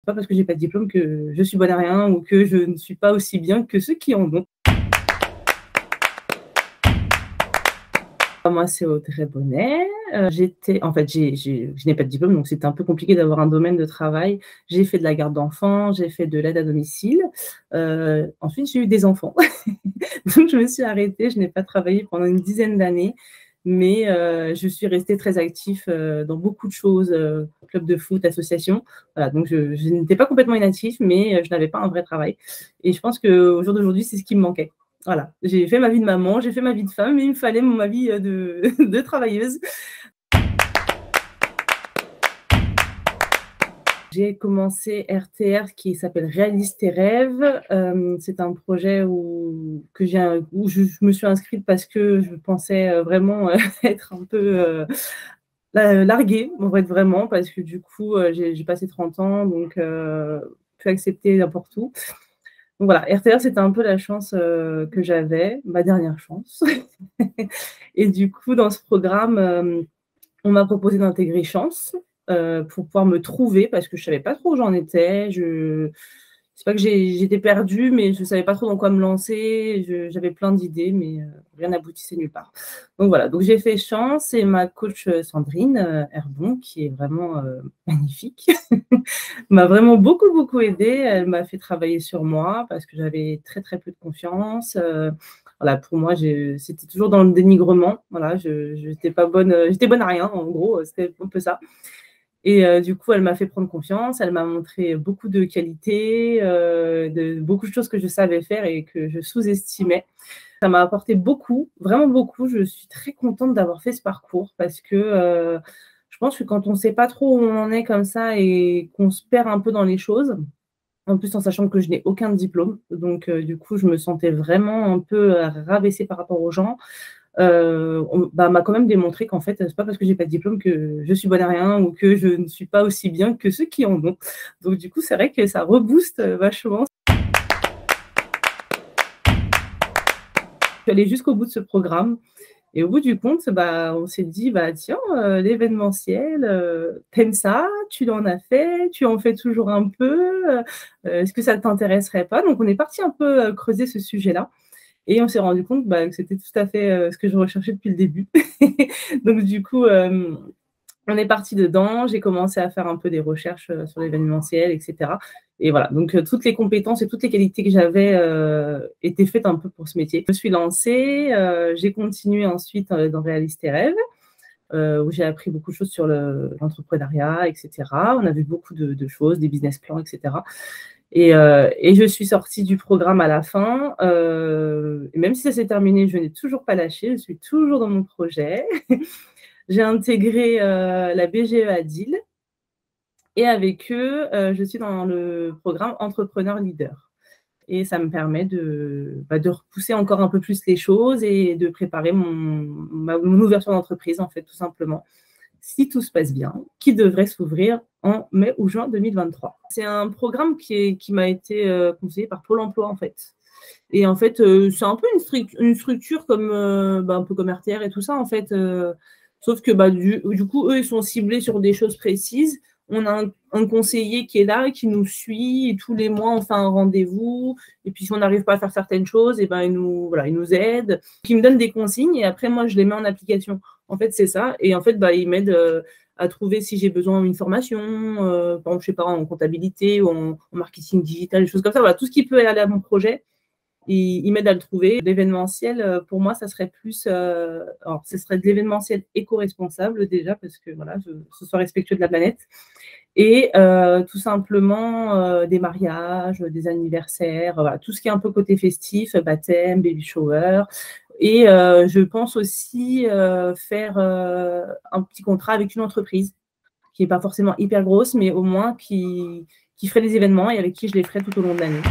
pas parce que j'ai pas de diplôme que je suis bonne à rien ou que je ne suis pas aussi bien que ceux qui en ont. Moi, c'est Audrey Bonnet. Je n'ai pas de diplôme, donc c'était un peu compliqué d'avoir un domaine de travail. J'ai fait de la garde d'enfants, j'ai fait de l'aide à domicile. Ensuite, j'ai eu des enfants. Donc, je me suis arrêtée. Je n'ai pas travaillé pendant une dizaine d'années, mais je suis restée très active dans beaucoup de choses, club de foot, association. Voilà, donc, je n'étais pas complètement inactive, mais je n'avais pas un vrai travail. Et je pense qu'au jour d'aujourd'hui, c'est ce qui me manquait. Voilà, j'ai fait ma vie de maman, j'ai fait ma vie de femme, mais il me fallait ma vie de travailleuse. J'ai commencé RTR qui s'appelle Réalise tes rêves. C'est un projet où je me suis inscrite parce que je pensais vraiment être un peu larguée, en fait, vraiment, parce que du coup, j'ai passé 30 ans, donc plus acceptée n'importe où. Donc voilà, RTR, c'était un peu la chance que j'avais, ma dernière chance. Et du coup, dans ce programme, on m'a proposé d'intégrer Chance pour pouvoir me trouver parce que je ne savais pas trop où j'en étais. C'est pas que j'étais perdue, mais je ne savais pas trop dans quoi me lancer. J'avais plein d'idées, mais rien n'aboutissait nulle part. Donc voilà, donc j'ai fait Chance et ma coach Sandrine Herbon, qui est vraiment magnifique, m'a vraiment beaucoup, beaucoup aidée. Elle m'a fait travailler sur moi parce que j'avais très, très peu de confiance. Voilà, pour moi, c'était toujours dans le dénigrement. Voilà, j'étais pas bonne, j'étais bonne à rien, en gros, c'était un peu ça. Et du coup, elle m'a fait prendre confiance. Elle m'a montré beaucoup de qualités, beaucoup de choses que je savais faire et que je sous-estimais. Ça m'a apporté beaucoup, vraiment beaucoup. Je suis très contente d'avoir fait ce parcours parce que je pense que quand on ne sait pas trop où on en est comme ça et qu'on se perd un peu dans les choses, en plus en sachant que je n'ai aucun diplôme, donc du coup, je me sentais vraiment un peu rabaissée par rapport aux gens. M'a quand même démontré qu'en fait, c'est pas parce que j'ai pas de diplôme que je suis bonne à rien ou que je ne suis pas aussi bien que ceux qui en ont. Donc du coup, c'est vrai que ça rebooste vachement. Je suis allée jusqu'au bout de ce programme et au bout du compte, on s'est dit, tiens, l'événementiel, t'aimes ça, tu en as fait, tu en fais toujours un peu, est-ce que ça ne t'intéresserait pas? Donc on est parti un peu creuser ce sujet-là. Et on s'est rendu compte que c'était tout à fait ce que je recherchais depuis le début. Donc, du coup, on est parti dedans. J'ai commencé à faire un peu des recherches sur l'événementiel, etc. Et voilà, donc toutes les compétences et toutes les qualités que j'avais étaient faites un peu pour ce métier. Je me suis lancée, j'ai continué ensuite dans Réalise tes rêves, où j'ai appris beaucoup de choses sur l'entrepreneuriat, etc. On a vu beaucoup de choses, des business plans, etc. Et je suis sortie du programme à la fin. Et même si ça s'est terminé, je n'ai toujours pas lâché. Je suis toujours dans mon projet. J'ai intégré la BGE à Deal. Et avec eux, je suis dans le programme Entrepreneur Leader. Et ça me permet de repousser encore un peu plus les choses et de préparer mon ouverture d'entreprise, en fait, tout simplement. Si tout se passe bien, qui devrait s'ouvrir en mai ou juin 2023. C'est un programme qui m'a été conseillé par Pôle emploi, en fait. Et en fait, c'est un peu une structure comme, un peu comme RTR et tout ça, en fait. Sauf que du coup, eux, ils sont ciblés sur des choses précises. On a un conseiller qui est là, qui nous suit, et tous les mois, on fait un rendez-vous. Et puis, si on n'arrive pas à faire certaines choses, il nous aide. Il me donne des consignes et après, moi, je les mets en application. En fait, c'est ça. Et en fait, il m'aide à trouver si j'ai besoin d'une formation, par exemple, je sais pas, en comptabilité ou en marketing digital, des choses comme ça. Voilà, tout ce qui peut aller à mon projet, il m'aide à le trouver. L'événementiel, pour moi, ça serait plus... alors, ce serait de l'événementiel éco-responsable déjà, parce que voilà, ce soit respectueux de la planète. Et tout simplement des mariages, des anniversaires, voilà, tout ce qui est un peu côté festif, baptême, baby shower. Et je pense aussi faire un petit contrat avec une entreprise qui n'est pas forcément hyper grosse, mais au moins qui ferait des événements et avec qui je les ferai tout au long de l'année.